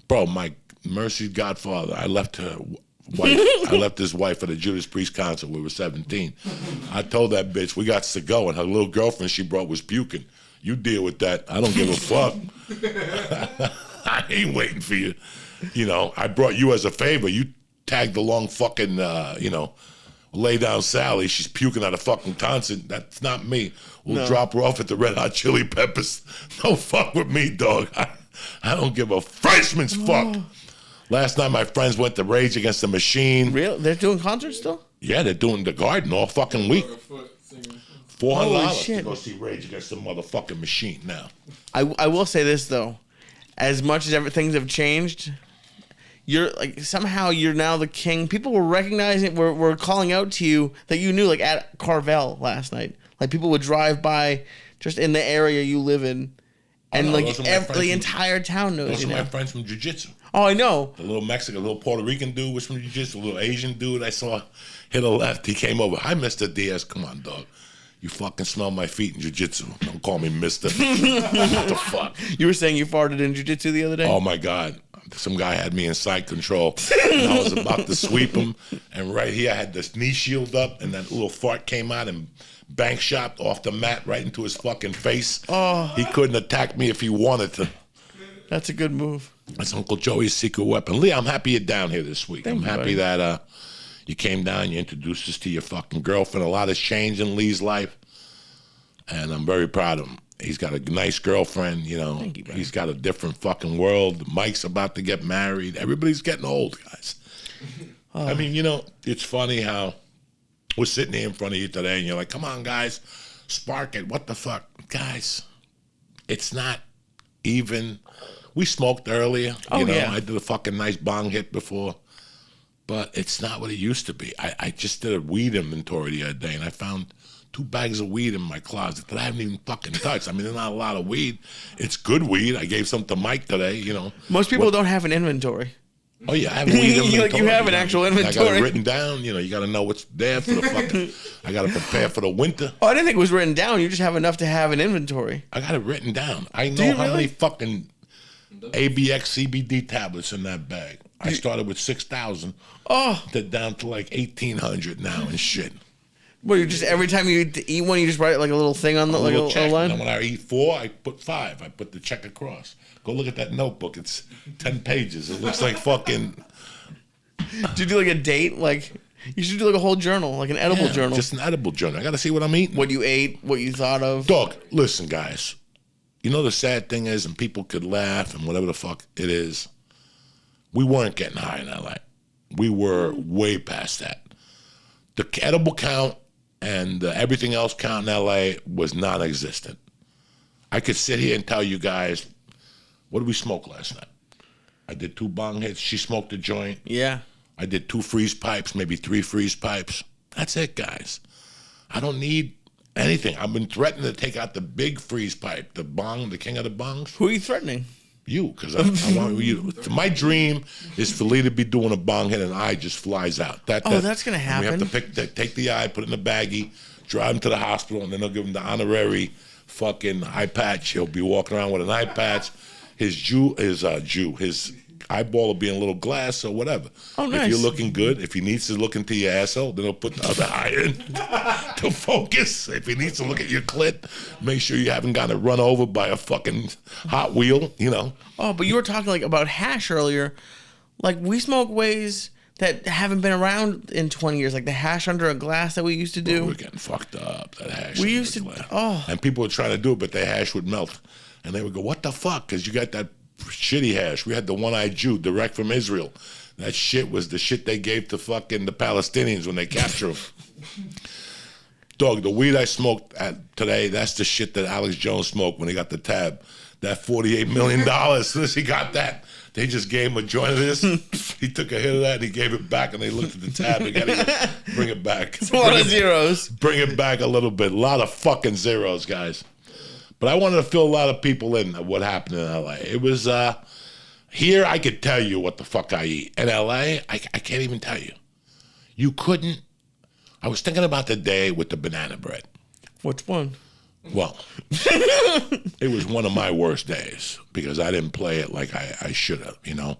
Bro, my Mercy's godfather, I left her wife. I left his wife at a Judas Priest concert. We were 17. I told that bitch we got to go, and her little girlfriend she brought was puking. You deal with that. I don't give a fuck. I ain't waiting for you. You know, I brought you as a favor. You tagged along fucking, lay down Sally. She's puking out a fucking tonsure. That's not me. We'll drop her off at the Red Hot Chili Peppers. Don't fuck with me, dog. I don't give a Frenchman's fuck. Last night my friends went to Rage Against the Machine. Real? They're doing concerts still? Yeah, they're doing the Garden all fucking week. $400 to go see Rage Against the motherfucking Machine now. I will say this though, as much as things have changed, you're like somehow you're now the king. People were recognizing, were calling out to you that you knew, like at Carvel last night. Like people would drive by just in the area you live in. And the entire town knows you now. Those are my friends from Jiu-Jitsu. Oh, I know. The little Mexican, little Puerto Rican dude was from Jiu-Jitsu. The little Asian dude I saw hit a left. He came over. Hi, Mr. Diaz. Come on, dog. You fucking smell my feet in Jiu-Jitsu. Don't call me Mister. What the fuck? You were saying you farted in Jiu-Jitsu the other day? Oh, my God. Some guy had me in sight control. And I was about to sweep him. And right here, I had this knee shield up. And that little fart came out and bank shot off the mat right into his fucking face. Oh. He couldn't attack me if he wanted to. That's a good move. That's Uncle Joey's secret weapon. Lee, I'm happy you're down here this week. I'm happy that you came down, you introduced us to your fucking girlfriend. A lot has changed in Lee's life, and I'm very proud of him. He's got a nice girlfriend, you know. Thank you, buddy. He's got a different fucking world. Mike's about to get married. Everybody's getting old, guys. I mean, you know, it's funny how we're sitting here in front of you today, and you're like, come on, guys, spark it. What the fuck? Guys, it's not even... We smoked earlier. You know, I did a fucking nice bong hit before. But it's not what it used to be. I just did a weed inventory the other day, and I found 2 bags of weed in my closet that I haven't even fucking touched. I mean, there's not a lot of weed. It's good weed. I gave some to Mike today, you know. Most people don't have an inventory. Oh, yeah, I have a weed inventory. You have an actual inventory. I got it written down. You know, you got to know what's there for the fucking... I got to prepare for the winter. Oh, I didn't think it was written down. You just have enough to have an inventory. I got it written down. I know how many fucking ABX CBD tablets in that bag. I started with 6,000. Oh, they're down to like 1,800 now and shit. Well, you just every time you eat one, you just write like a little thing on the like a line. And when I eat 4, I put 5. I put the check across. Go look at that notebook. It's 10 pages. It looks like fucking. Do you do like a date? Like you should do like a whole journal, like an edible journal. Just an edible journal. I got to see what I'm eating. What you ate, what you thought of. Dog, listen, guys. You know the sad thing is, and people could laugh and whatever the fuck it is, we weren't getting high in L.A. We were way past that. The edible count and everything else count in L.A. was non-existent. I could sit here and tell you guys, what did we smoke last night? I did 2 bong hits. She smoked a joint. Yeah. I did 2 freeze pipes, maybe 3 freeze pipes. That's it, guys. I don't need anything. I've been threatening to take out the big freeze pipe, the bong, the king of the bongs. Who are you threatening? You, because I want you. My dream is for Lee to be doing a bong hit and eye just flies out. That's going to happen. We have to take the eye, put it in a baggie, drive him to the hospital, and then they'll give him the honorary fucking eye patch. He'll be walking around with an eye patch. His eyeball will be in a little glass or whatever. Oh, nice. If you're looking good, if he needs to look into your asshole, then he'll put the other eye in to focus. If he needs to look at your clit, make sure you haven't gotten run over by a fucking Hot Wheel, you know. Oh, but you were talking like about hash earlier. Like we smoke ways that haven't been around in 20 years, like the hash under a glass that we used to do. We're getting fucked up, that hash. We used to, And people were trying to do it, but their hash would melt. And they would go, what the fuck? Because you got that shitty hash. We had the one-eyed Jew direct from Israel. That shit was the shit they gave to fucking the Palestinians when they captured them. Dog, the weed I smoked today, that's the shit that Alex Jones smoked when he got the tab. That $48 million, as soon as he got that, they just gave him a joint of this. He took a hit of that, and he gave it back, and they looked at the tab and got to bring it back. It's a lot of zeros. Bring it back a little bit. A lot of fucking zeros, guys. But I wanted to fill a lot of people in on what happened in L.A. It was, here I could tell you what the fuck I eat. In L.A., I can't even tell you. You couldn't. I was thinking about the day with the banana bread. Which one? Well, it was one of my worst days because I didn't play it like I should have, you know?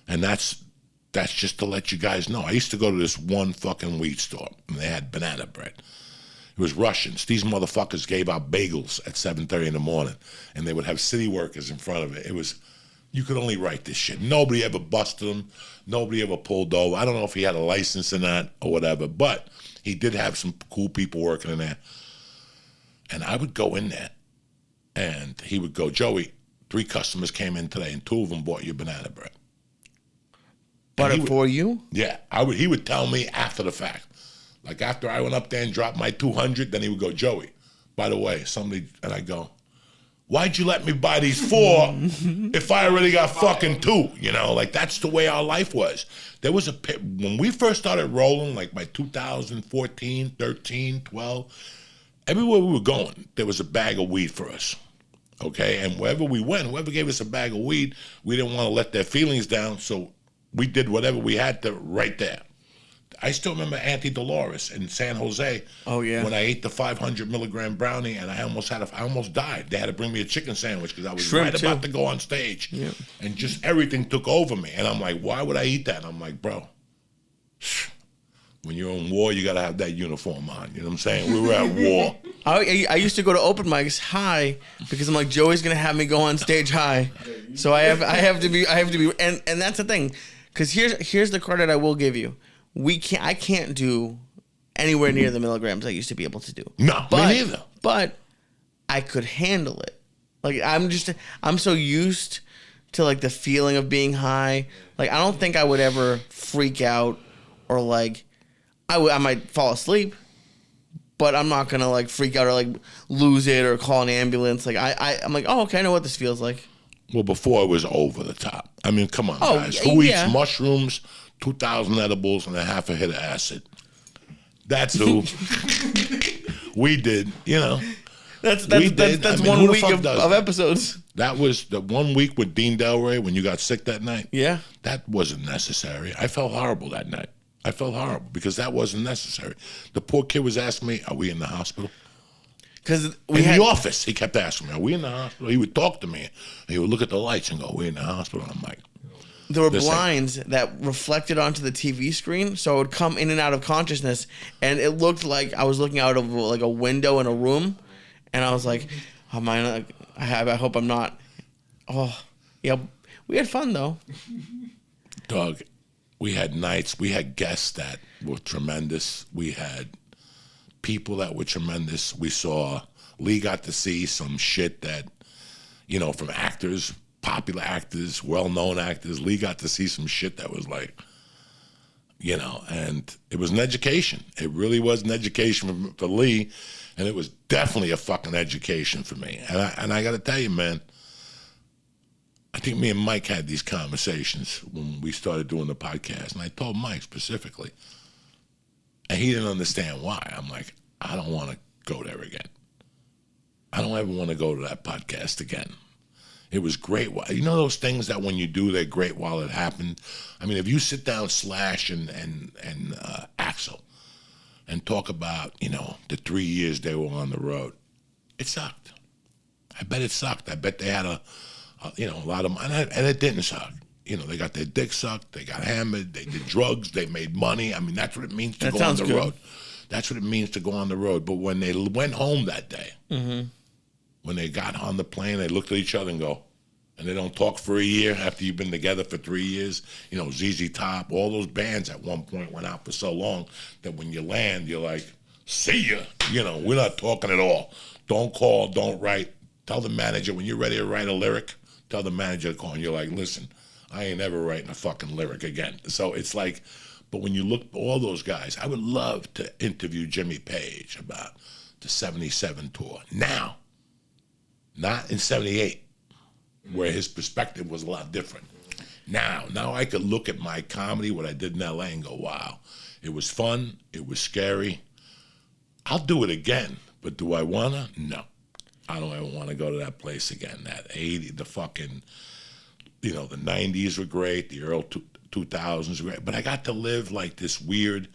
And that's just to let you guys know. I used to go to this one fucking weed store, and they had banana bread. It was Russians. These motherfuckers gave out bagels at 7:30 in the morning, and they would have city workers in front of it. It was, you could only write this shit. Nobody ever busted him. Nobody ever pulled over. I don't know if he had a license or not or whatever, but he did have some cool people working in there. And I would go in there, and he would go, Joey, 3 customers came in today, and 2 of them bought you banana bread. Bought it for you? Yeah. He would tell me after the fact. Like after I went up there and dropped my 200, then he would go, Joey, by the way, and I go, why'd you let me buy these 4 if I already got fucking 2? You know, like that's the way our life was. There was when we first started rolling, like by 2014, 13, 12, everywhere we were going, there was a bag of weed for us. Okay. And wherever we went, whoever gave us a bag of weed, we didn't want to let their feelings down. So we did whatever we had to right there. I still remember Auntie Dolores in San Jose. Oh yeah. When I ate the 500 milligram brownie and I almost died. They had to bring me a chicken sandwich because I was about to go on stage. Yeah. And just everything took over me. And I'm like, why would I eat that? And I'm like, bro, when you're in war, you gotta have that uniform on. You know what I'm saying? We were at war. I used to go to open mics high because I'm like, Joey's gonna have me go on stage high, so I have to be, and that's the thing, because here's the credit I will give you. I can't do anywhere near the milligrams I used to be able to do. No, me neither. But I could handle it. Like I'm so used to like the feeling of being high. Like I don't think I would ever freak out or like I might fall asleep, but I'm not gonna like freak out or like lose it or call an ambulance. Like I'm like, oh, okay, I know what this feels like. Well, before it was over the top. I mean, come on, guys. Who eats mushrooms, 2,000 edibles, and a half a hit of acid? That's who. We did, you know. That's 1 week of episodes. That was the 1 week with Dean Delray when you got sick that night. Yeah. That wasn't necessary. I felt horrible that night. I felt horrible because that wasn't necessary. The poor kid was asking me, are we in the hospital? Because the office, he kept asking me, are we in the hospital? He would talk to me. And he would look at the lights and go, we're in the hospital. And I'm like, there were blinds that reflected onto the TV screen, so it would come in and out of consciousness, and it looked like I was looking out of like a window in a room, and I was like, I hope I'm not. Oh, yeah, we had fun though. Doug, we had nights, we had guests that were tremendous. We had people that were tremendous. We saw, Lee got to see some shit that, you know, from actors, popular actors, well-known actors. Lee got to see some shit that was like, you know, and it was an education. It really was an education for Lee, and it was definitely a fucking education for me. And I got to tell you, man, I think me and Mike had these conversations when we started doing the podcast, and I told Mike specifically, and he didn't understand why. I'm like, I don't want to go there again. I don't ever want to go to that podcast again. It was great. You know those things that when you do, they're great while it happened? I mean, if you sit down Slash and Axel and talk about, you know, the 3 years they were on the road, it sucked. I bet it sucked. I bet they had a lot of money, and it didn't suck. You know, they got their dick sucked, they got hammered, they did drugs, they made money. I mean, that's what it means to go on the road. That's what it means to go on the road. But when they went home that day, when they got on the plane, they looked at each other and go, and they don't talk for a year after you've been together for 3 years. You know, ZZ Top, all those bands at one point went out for so long that when you land, you're like, see ya. You know, we're not talking at all. Don't call, don't write. Tell the manager when you're ready to write a lyric, tell the manager to call, and you're like, listen, I ain't ever writing a fucking lyric again. So it's like, but when you look at all those guys, I would love to interview Jimmy Page about the 77 tour. Now, not in 78, where his perspective was a lot different. Now I could look at my comedy, what I did in LA, and go, wow, it was fun, it was scary. I'll do it again, but do I wanna? No. I don't ever want to go to that place again. That 80, the fucking, you know, the 90s were great, the early 2000s were great, but I got to live like this weird,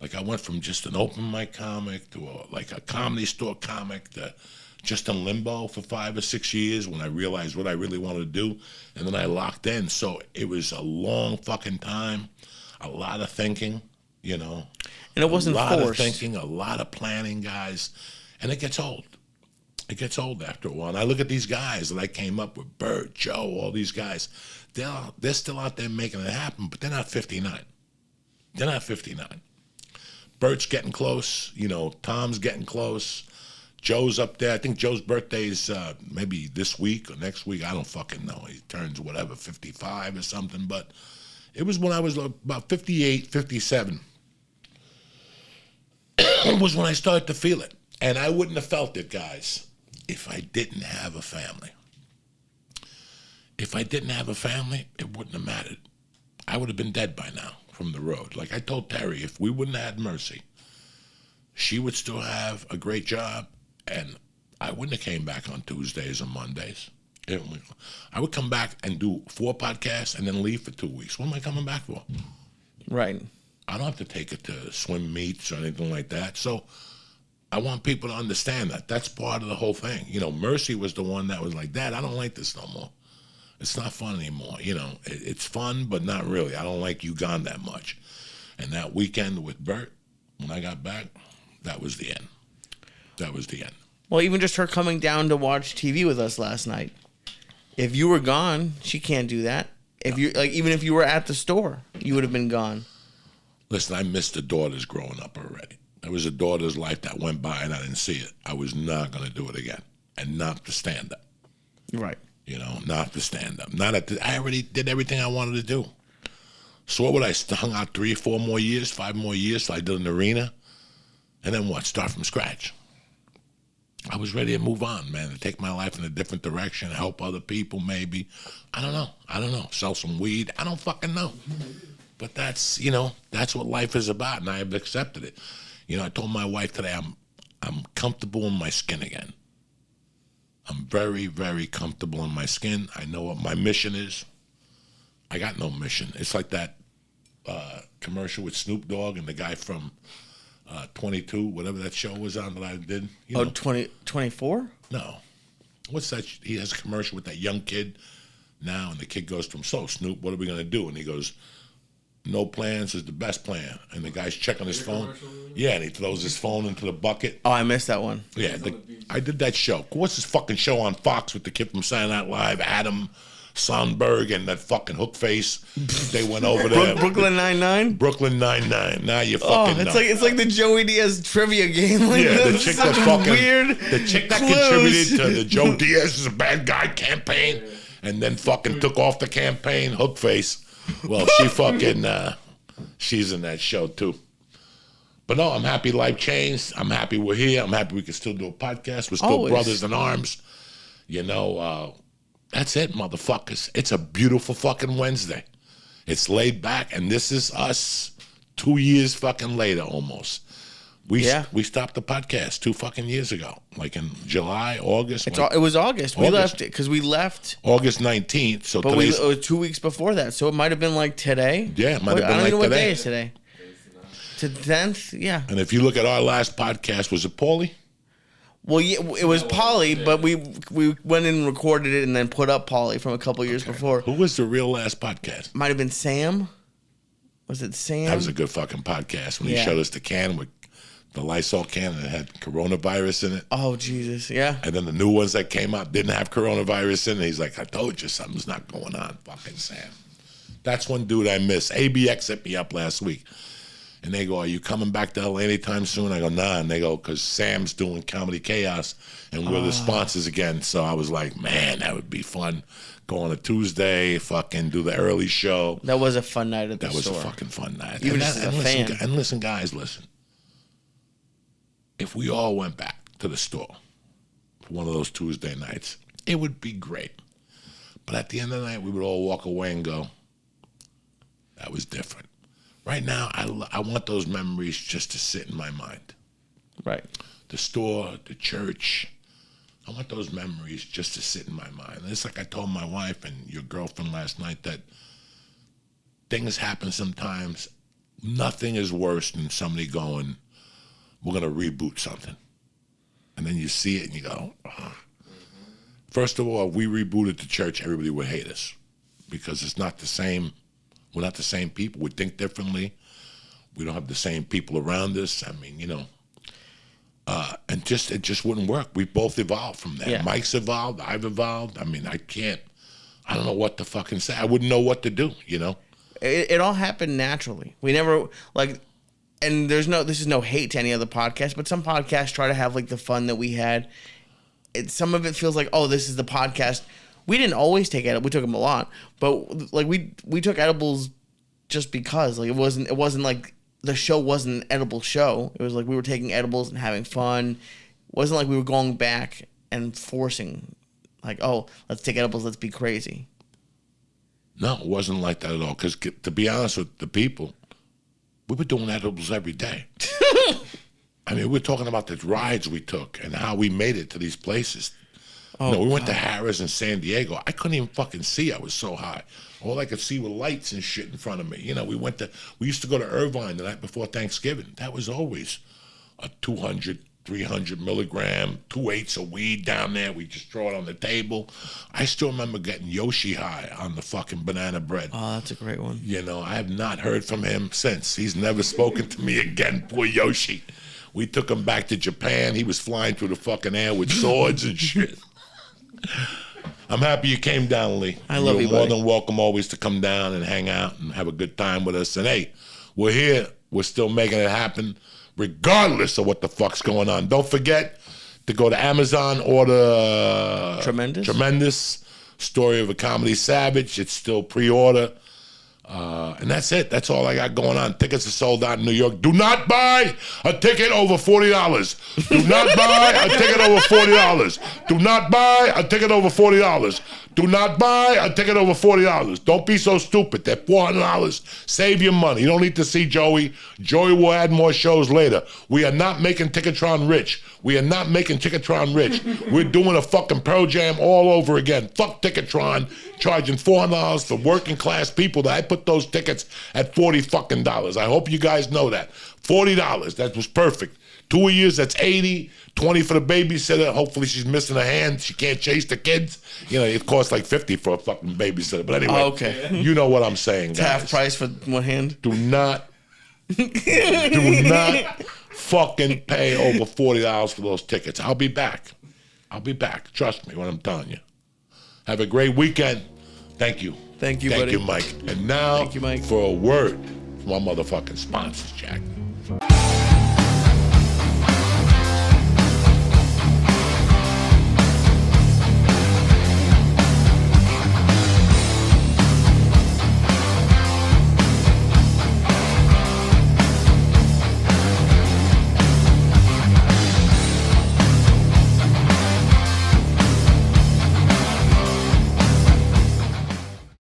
Like I went from just an open mic comic to a comedy store comic to just in limbo for 5 or 6 years when I realized what I really wanted to do, and then I locked in. So it was a long fucking time, a lot of thinking, you know. And it wasn't forced. A lot forced. of thinking, a lot of planning, guys, and it gets old. It gets old after a while. And I look at these guys that I came up with, Bert, Joe, all these guys. They're still out there making it happen, but they're not 59. They're not 59. Bert's getting close. You know, Tom's getting close. Joe's up there. I think Joe's birthday's maybe this week or next week. I don't fucking know. He turns whatever, 55 or something. But it was when I was about 58, 57. It was when I started to feel it. And I wouldn't have felt it, guys, if I didn't have a family. If I didn't have a family, it wouldn't have mattered. I would have been dead by now from the road. Like I told Terry, if we wouldn't have had Mercy, she would still have a great job, and I wouldn't have came back on Tuesdays or Mondays. I would come back and do 4 podcasts and then leave for 2 weeks. What am I coming back for? Right. I don't have to take it to swim meets or anything like that. So I want people to understand that. That's part of the whole thing. You know, Mercy was the one that was like, Dad, I don't like this no more. It's not fun anymore. You know, it's fun, but not really. I don't like you gone that much. And that weekend with Bert, when I got back, that was the end. That was the end. Well, even just her coming down to watch TV with us last night. If you were gone, she can't do that. If you even if you were at the store, you would have been gone. Listen, I missed the daughters growing up already. There was a daughter's life that went by and I didn't see it. I was not going to do it again, and not to stand up. Right. You know, not to stand up. I already did everything I wanted to do. So what would I hung out 3 or 4 more years, 5 more years? So I did an arena, and then what? Start from scratch. I was ready to move on, man, to take my life in a different direction, help other people maybe. I don't know. Sell some weed. I don't fucking know. But that's, you know, that's what life is about, and I have accepted it. You know, I told my wife today I'm comfortable in my skin again. I'm very, very comfortable in my skin. I know what my mission is. I got no mission. It's like that commercial with Snoop Dogg and the guy from 22, whatever that show was on that I did. You know? 24? No. What's that? He has a commercial with that young kid now, and the kid goes to him, so, Snoop, what are we going to do? And he goes, no plans is the best plan. And the guy's checking his phone. Yeah, and he throws his phone into the bucket. Oh, I missed that one. Yeah, I did that show. What's this fucking show on Fox with the kid from Saturday Night Live, Adam Sandberg, and that fucking hook face? They went over there. Brooklyn Nine-Nine? Brooklyn Nine-Nine. Now you fucking know. It's like the Joey Diaz trivia game. Like, yeah, the chick that fucking weird the chick that clues. contributed to the Joe Diaz is a bad guy campaign, and then fucking took off the campaign, hook face. Well, she fucking she's in that show too. But no, I'm happy life changed. I'm happy we're here. I'm happy we can still do a podcast. We're still Always. brothers in arms. You know, that's it, motherfuckers. It's a beautiful fucking Wednesday. It's laid back, and this is us 2 years fucking later almost. We stopped the podcast 2 fucking years ago, like in July, August. It was August. We left it because we left August 19th. So but it was 2 weeks before that, so it might have been like today. Yeah, it might have been like today. I don't even know what day is today. To 10th, yeah. And if you look at our last podcast, was it Paulie? Well, yeah, it was Polly, but we went in and recorded it and then put up Polly from a couple years before. Who was the real last podcast? Might have been Sam. Was it Sam? That was a good fucking podcast when he showed us the can with the Lysol can and it had coronavirus in it. Oh, Jesus, yeah. And then the new ones that came out didn't have coronavirus in it. He's like, I told you something's not going on, fucking Sam. That's one dude I miss. ABX hit me up last week. And they go, are you coming back to LA anytime soon? I go, nah. And they go, because Sam's doing Comedy Chaos, and we're the sponsors again. So I was like, man, that would be fun. Go on a Tuesday, fucking do the early show. That was a fun night at the store. That was a fucking fun night. Even just as a fan. And listen, guys, listen. If we all went back to the store for one of those Tuesday nights, it would be great. But at the end of the night, we would all walk away and go, that was different. Right now, I want those memories just to sit in my mind. Right. The store, the church. I want those memories just to sit in my mind. And it's like I told my wife and your girlfriend last night that things happen sometimes nothing is worse than somebody going, we're going to reboot something. And then you see it and you go, oh. First of all, if we rebooted the church, everybody would hate us because it's not the same. We're not the same people. We think differently. We don't have the same people around us. I mean, and it just wouldn't work. We both evolved from that. Yeah. Mike's evolved. I've evolved. I mean, I don't know what to fucking say. I wouldn't know what to do, It all happened naturally. We never, and this is no hate to any other podcast, but some podcasts try to have like the fun that we had. Some of it feels like, oh, this is the podcast. We didn't always take edibles. We took them a lot, but like we took edibles just because like it wasn't like the show wasn't an edible show. It was like we were taking edibles and having fun. It wasn't like we were going back and forcing like, oh, let's take edibles, let's be crazy. No, it wasn't like that at all. Because to be honest with the people, we were doing edibles every day. I mean, we're talking about the rides we took and how we made it to these places. Oh, we went to Harrah's in San Diego. I couldn't even fucking see. I was so high. All I could see were lights and shit in front of me. We used to go to Irvine the night before Thanksgiving. That was always a 200, 300 milligram, 2/8 of weed down there. We just throw it on the table. I still remember getting Yoshi high on the fucking banana bread. Oh, that's a great one. I have not heard from him since. He's never spoken to me again. Poor Yoshi. We took him back to Japan. He was flying through the fucking air with swords and shit. I'm happy you came down, Lee. I love you, You're more buddy. than welcome always to come down and hang out and have a good time with us. And hey, we're here. We're still making it happen, regardless of what the fuck's going on. Don't forget to go to Amazon, order Tremendous, Story of a Comedy Savage. It's still pre-order. And that's it. That's all I got going on. Tickets are sold out in New York. Do not buy a ticket over $40. Do not buy a ticket over $40. Do not buy a ticket over $40. Do not buy a ticket over $40. Don't be so stupid. They're $400. Save your money. You don't need to see Joey. Joey will add more shows later. We are not making Ticketron rich. We are not making Ticketron rich. We're doing a fucking Pearl Jam all over again. Fuck Ticketron charging $400 for working class people that I put those tickets at $40 fucking dollars. I hope you guys know that. $40. That was perfect. 2 years, that's $80. $20 for the babysitter. Hopefully she's missing a hand. She can't chase the kids. It costs like $50 for a fucking babysitter. But anyway, okay. You know what I'm saying, It's guys. half price for one hand. Do not fucking pay over $40 for those tickets. I'll be back. Trust me when I'm telling you. Have a great weekend. Thank you. Thank you, Thank buddy. you, Mike. And now Thank you, Mike. for a word from our motherfucking sponsors, Jack.